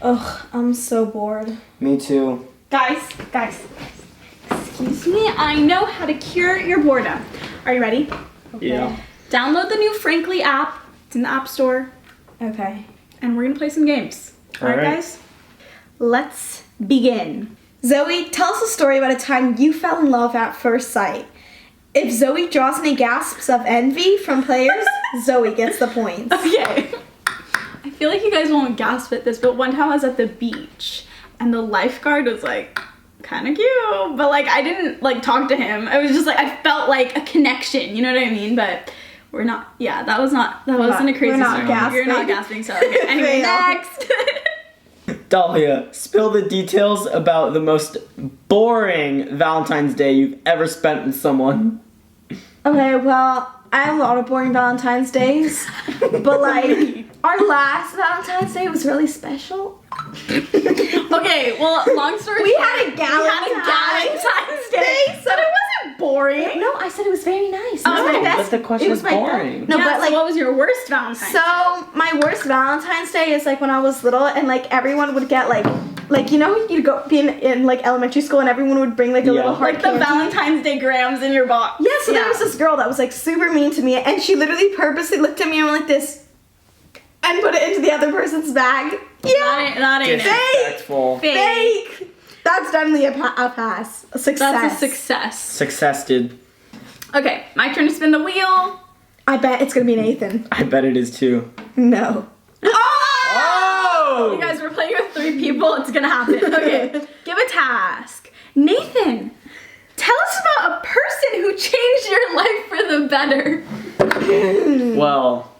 Ugh, I'm so bored. Me too. Guys, excuse me. I know how to cure your boredom. Are you ready? Okay. Yeah. Download the new Frankly app. It's in the App Store. Okay. And we're gonna play some games. All right, guys? Let's begin. Zoe, tell us a story about a time you fell in love at first sight. If Zoe draws any gasps of envy from players, Zoe gets the points. Okay. I feel like you guys won't gasp at this, but one time I was at the beach and the lifeguard was like kind of cute, but like I didn't like talk to him. I was just like, I felt like a connection, you know what I mean? But we're not, yeah, that wasn't a crazy we're not story. gasping. You're not gasping, so okay. Anyway, next. Dahlia, spill the details about the most boring Valentine's Day you've ever spent with someone. Okay, well, I have a lot of boring Valentine's days, but like, our last Valentine's Day was really special. Okay, well, long story We short, had a Valentine's Day, so it wasn't boring. No, I said it was very nice. It Oh, was my okay. best. But the question it was is my boring. No, Yeah, but so like, what was your worst Valentine's? so my worst Valentine's Day is like when I was little and like everyone would get like you know you'd go be in like elementary school and everyone would bring like a little hard like the candy. Valentine's Day grams in your box. Yeah, so there was this girl that was like super mean to me and she literally purposely looked at me and went like this and put it into the other person's bag. Yeah. That ain't it. Disrespectful. Fake. That's definitely a pass. A success. That's a success. Success, dude. Okay, my turn to spin the wheel. I bet it's gonna be Nathan. I bet it is too. No. Oh! You guys, we're playing with 3 people. It's gonna happen. Okay, give a task. Nathan, tell us about a person who changed your life for the better. Well,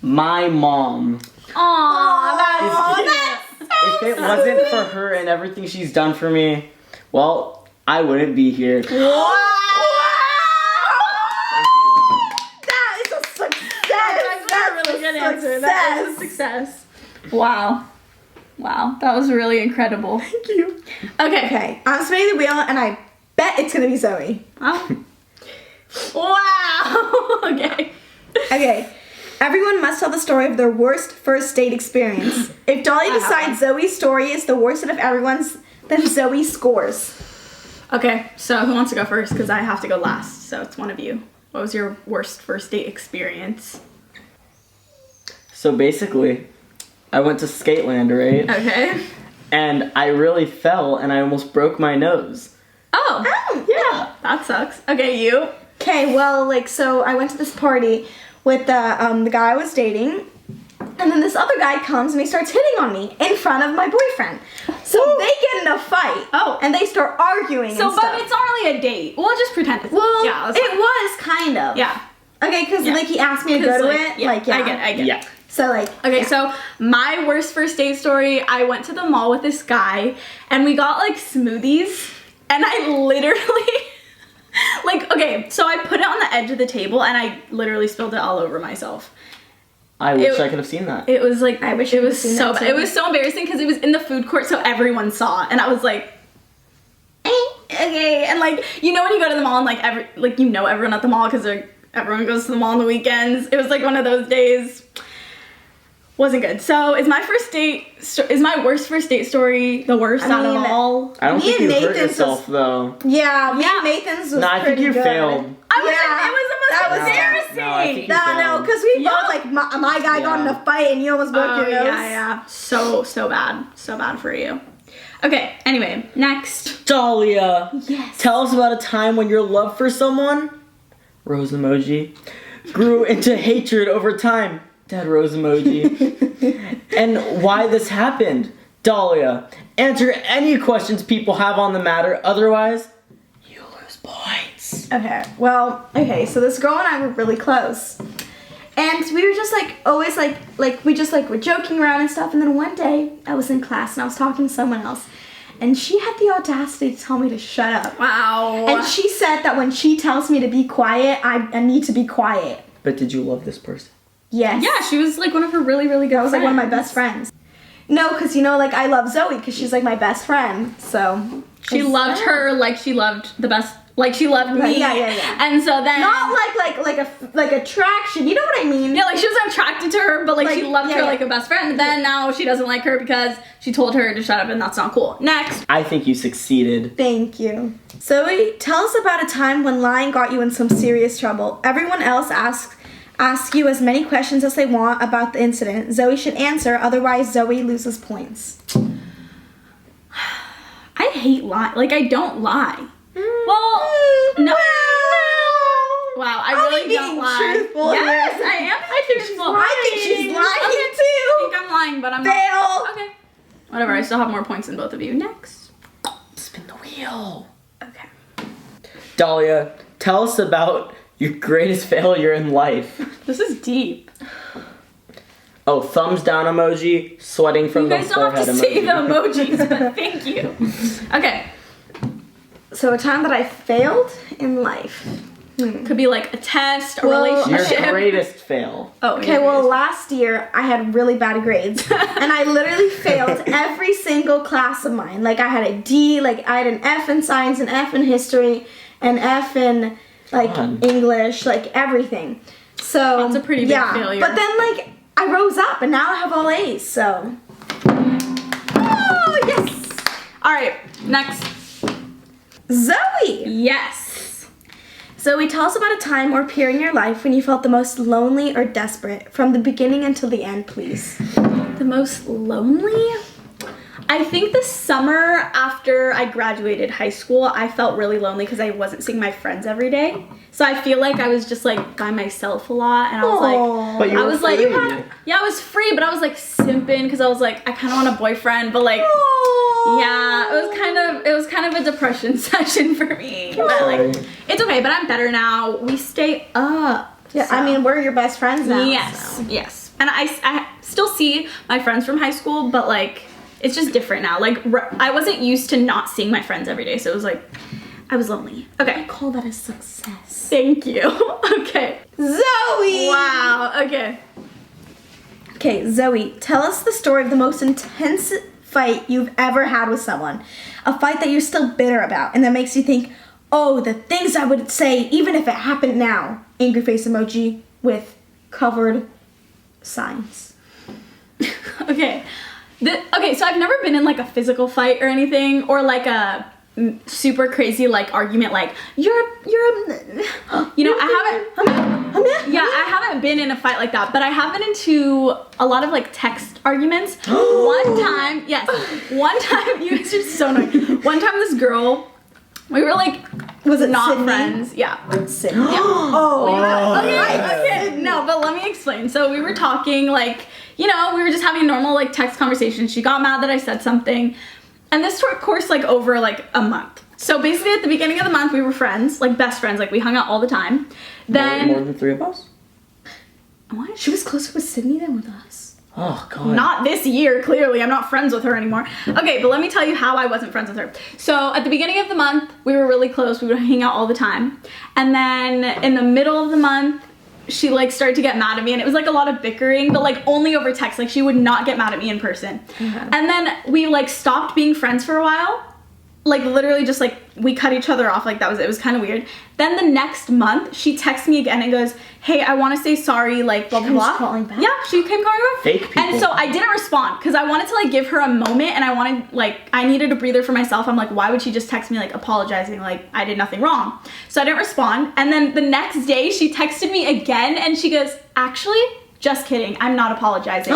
my mom. Aww, If it wasn't for her and everything she's done for me, well, I wouldn't be here. That is a success. that's a really good answer. That is a success. Wow, that was really incredible. Thank you. Okay. Okay, I'm spinning the wheel and I bet it's gonna be Zoe. Oh. Wow. Okay. Okay. Everyone must tell the story of their worst first date experience. If Dolly decides Zoe's story is the worst out of everyone's, then Zoe scores. Okay, so who wants to go first? Because I have to go last, so it's one of you. What was your worst first date experience? So basically, I went to Skateland, right? Okay. And I really fell and I almost broke my nose. Oh, yeah, that sucks. Okay, you. Okay, well, like, so I went to this party with the guy I was dating, and then this other guy comes and he starts hitting on me in front of my boyfriend. So they get in a fight. Oh. And they start arguing So, and stuff. but it's not really a date. We'll just pretend it's Well, yeah, that's it fine. was kind of. Yeah. Okay, because Yeah. like he asked me to go 'Cause, to like, it. yeah, Like, yeah. I get it. Yeah. So like. Okay, yeah. so my worst first date story, I went to the mall with this guy and we got like smoothies and I literally like, okay, so I put it on the edge of the table and I literally spilled it all over myself. I wish I could have seen that. It was like, I wish it you was could've seen so that bad. too. It was so embarrassing because it was in the food court so everyone saw and I was like, okay, and like, you know when you go to the mall and like everyone at the mall because everyone goes to the mall on the weekends. It was like one of those days. Wasn't good. So is my worst first date story the worst out of all? I don't Me think you and hurt Nathan's yourself though. Yeah, me Yeah. and Nathan's was No, I think pretty you good. failed. It was That the most was- embarrassing. No, I think you No, failed. because we Yeah. both like my guy got in Yeah. a fight and you almost broke your nose. yeah. So bad for you. Okay, anyway, next. Dahlia, Yes. tell us about a time when your love for someone, rose emoji, grew into hatred over time, dead rose emoji, and why this happened. Dahlia, answer any questions people have on the matter, otherwise, you lose points. Okay, so this girl and I were really close. And we were just like always like we just like were joking around and stuff, and then one day I was in class and I was talking to someone else and she had the audacity to tell me to shut up. Wow. And she said that when she tells me to be quiet, I need to be quiet. But did you love this person? Yes. Yeah, she was like one of her really, really good That was like one of my best friends. No, because you know, like I love Zoe because she's like my best friend. So She loved her like she loved the best Like she loved me. Right, yeah. And so then Not like attraction. You know what I mean? yeah, like she wasn't attracted to her, but like she loved her like a best friend. Then now she doesn't like her because she told her to shut up, and that's not cool. Next. I think you succeeded. Thank you. Zoe, tell us about a time when lying got you in some serious trouble. Everyone else ask you as many questions as they want about the incident. Zoe should answer, otherwise Zoe loses points. I hate lying. Like I don't lie. Well, no. Wow, I really don't lie. Truthful yes, here. I am truthful. I think she's lying I too. think I'm lying, but I'm Fail. not. Okay. Whatever, I still have more points than both of you. Next. Spin the wheel. Okay. Dahlia, tell us about your greatest failure in life. This is deep. Oh, thumbs down emoji, sweating from You the guys don't forehead have to say the emoji. emojis, but thank you. Okay. So a time that I failed in life. Could be like a test, a Well, relationship. Your greatest fail. Oh, Okay, well, last year I had really bad grades, and I literally failed every single class of mine. Like I had a D, like I had an F in science, an F in history, an F in like Fun. English, like everything. So That's a pretty big failure. But then like I rose up, and now I have all A's. So, oh yes, All right, next. Zoe. Yes. Zoe, tell us about a time or period in your life when you felt the most lonely or desperate, from the beginning until the end, please. The most lonely? I think the summer after I graduated high school, I felt really lonely because I wasn't seeing my friends every day. So I feel like I was just like by myself a lot, and I was like, But you I were was like, free. yeah, I was free, but I was like simping because I was like, I kind of want a boyfriend, but like, yeah, it was kind of a depression session for me. But like, Sorry. it's okay, but I'm better now. We stay up. Yeah, so. I mean, we're your best friends now. Yes, so. yes. And I still see my friends from high school, but like, it's just different now. Like, I wasn't used to not seeing my friends every day, so it was like, I was lonely. Okay. I call that a success. Thank you. Okay. Zoe! Wow. Okay. Okay, Zoe, tell us the story of the most intense fight you've ever had with someone. A fight that you're still bitter about and that makes you think, oh, the things I would say even if it happened now. Angry face emoji with covered signs. Okay. Okay, so I've never been in like a physical fight or anything, or like a super crazy like argument like you're you know, I haven't been in a fight like that, but I have been into a lot of like text arguments. One time, you guys are so annoying. One time this girl, we were like, Was it not Sydney? friends. Yeah. Sydney. Oh, Okay, no, but let me explain. So we were talking, like, you know, we were just having a normal, like, text conversation. She got mad that I said something. And this took course, like, over, like, a month. So basically, at the beginning of the month, we were friends, like, best friends. Like, we hung out all the time. Then... More than 3 of us? What? She was closer with Sydney than with us. Oh, God. Not this year, clearly. I'm not friends with her anymore. Okay, but let me tell you how I wasn't friends with her. So at the beginning of the month, we were really close. We would hang out all the time. And then in the middle of the month, she like started to get mad at me, and it was like a lot of bickering, but like only over text. Like she would not get mad at me in person. And then we like stopped being friends for a while. Like literally just like we cut each other off. Like that was it. It was kind of weird. Then the next month she texts me again and goes, hey, I want to say sorry, like blah blah She was blah. calling back? Yeah, she came calling back. Fake people. And so I didn't respond because I wanted to like give her a moment, and I wanted like I needed a breather for myself. I'm like, why would she just text me like apologizing like I did nothing wrong? So I didn't respond. And then the next day she texted me again and she goes, actually, just kidding, I'm not apologizing.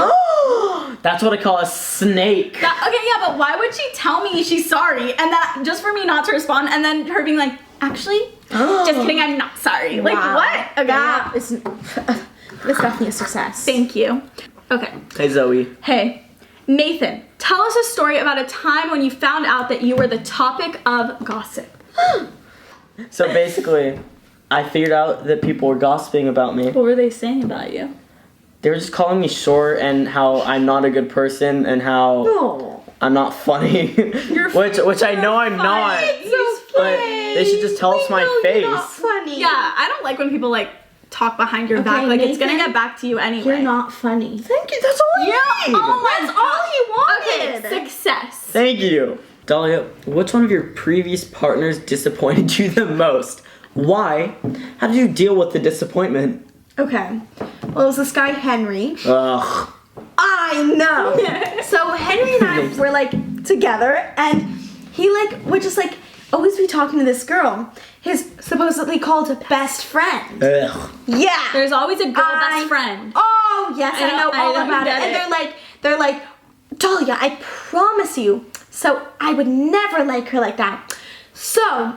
That's what I call a snake. Okay, yeah, but why would she tell me she's sorry and that just for me not to respond, and then her being like, actually, just kidding, I'm not sorry. Like Wow. what? Okay, That is that's definitely a success. thank you. Okay. Hey, Zoe. Hey, Nathan, tell us a story about a time when you found out that you were the topic of gossip. So basically, I figured out that people were gossiping about me. What were they saying about you? They were just calling me short and how I'm not a good person and how Oh. I'm not funny. which I know I'm not. But they should just tell us my face. You're not funny. Yeah, I don't like when people like talk behind your back. Like it's gonna Nathan, get back to you anyway. You're not funny. Thank you. That's all I Yeah. need. Oh my That's all he wanted. Okay, success. Thank you. Dahlia, which one of your previous partners disappointed you the most? Why? How did you deal with the disappointment? Okay. Well, it was this guy, Henry. Ugh. I know. So Henry and I were like together, and he like would just like always be talking to this girl, his supposedly called best friend. Ugh. Yeah. There's always a girl best friend. Oh yes, I know all don't about it. get And they're like, Dahlia, I promise you. So I would never like her like that. So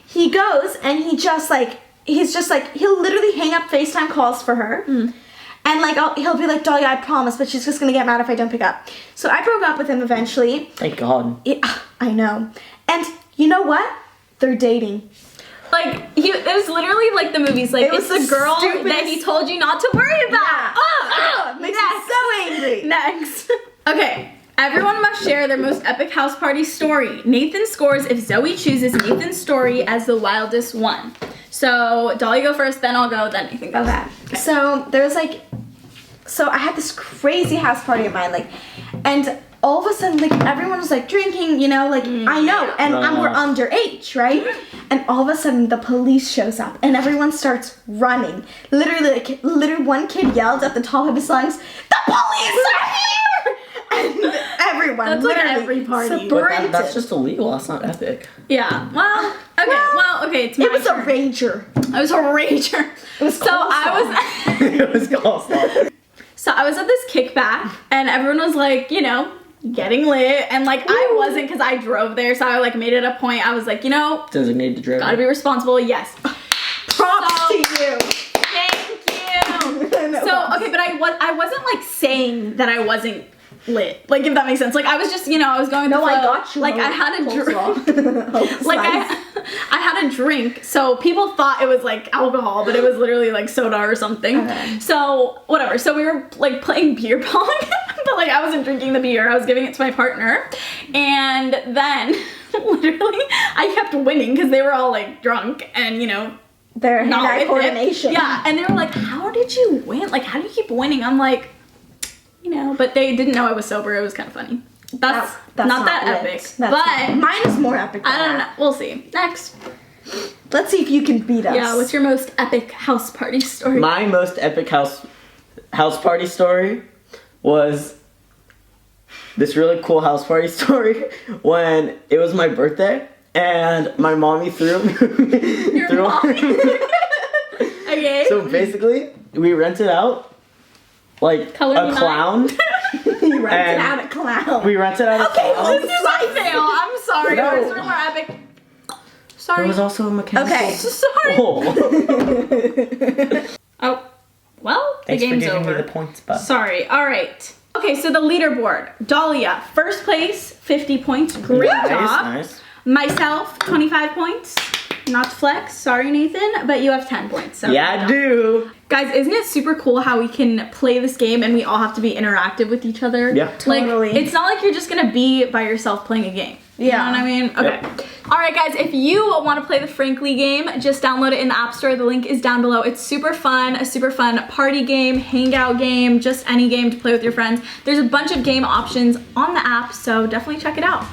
he goes and he's just like he'll literally hang up FaceTime calls for her. And like he'll be like, Dahlia, I promise, but she's just gonna get mad if I don't pick up. So I broke up with him eventually. Thank God. I know. And you know what? They're dating. Like, it was literally like the movies. Like, It was it's the girl stupidest- that he told you not to worry about. Yeah. Makes me so angry. Next. Okay. Everyone must share their most epic house party story. Nathan scores if Zoe chooses Nathan's story as the wildest one. So, Dahlia, go first, then I'll go, then Nathan goes. Okay. So there was like, so I had this crazy house party of mine, like, and all of a sudden, like, everyone was like drinking, you know, like, I know, and we're underage, right? And all of a sudden, the police shows up, and everyone starts running. Literally, one kid yelled at the top of his lungs, "The police are here!" And everyone, That's like literally every party. sprinted. That's just illegal. That's not epic. Yeah. Well, okay, it's my It was turn. a rager. I was a rager. It was It was coleslaw. So I was at this kickback, and everyone was like, you know, getting lit, and like I wasn't because I drove there, so I like made it a point. I was like, you know, Designated driver. gotta be responsible. Yes. Props to you. Thank you. No. So okay, but I wasn't like saying that I wasn't lit. Like if that makes sense. Like I was just, you know, I was going with the No, I flow. got you. Like I had a drink. Like Like I had a drink, so people thought it was like alcohol, but it was literally like soda or something. Okay. So whatever. So we were like playing beer pong, but like I wasn't drinking the beer. I was giving it to my partner, and then literally I kept winning because they were all like drunk and you know. their Not hand-eye with it. coordination. Yeah, and they were like, "How did you win? Like, how do you keep winning?" I'm like, you know, but they didn't know I was sober. It was kind of funny. That's not that lit. epic, That's but mine is more epic. Than I don't know. that. We'll see. Next. Let's see if you can beat us. Yeah, what's your most epic house party story? My most epic house party story was this really cool house party story when it was my birthday and my mommy threw Your mommy? Okay. So basically, we rented out like Color a me clown. You rented And out a clown. We rented out a Okay, clown. This is my fail. I'm sorry. No. Yours were more epic. There Sorry. was also a mechanical. Okay. Sorry. Oh. Oh, well, the Thanks for game's giving over. me the points, bud. Sorry. All right. Okay, so the leaderboard. Dahlia, first place, 50 points. Great job. Nice. Myself, 25 points. Not to flex. Sorry, Nathan, but you have 10 points. So Yeah, I do. Guys, isn't it super cool how we can play this game and we all have to be interactive with each other? Yeah. Totally. Like, it's not like you're just gonna be by yourself playing a game. You Yeah. know what I mean? Okay. Yep. All right, guys, if you want to play the Frankly game, just download it in the App Store. The link is down below. It's super fun, a super fun party game, hangout game, just any game to play with your friends. There's a bunch of game options on the app, so definitely check it out.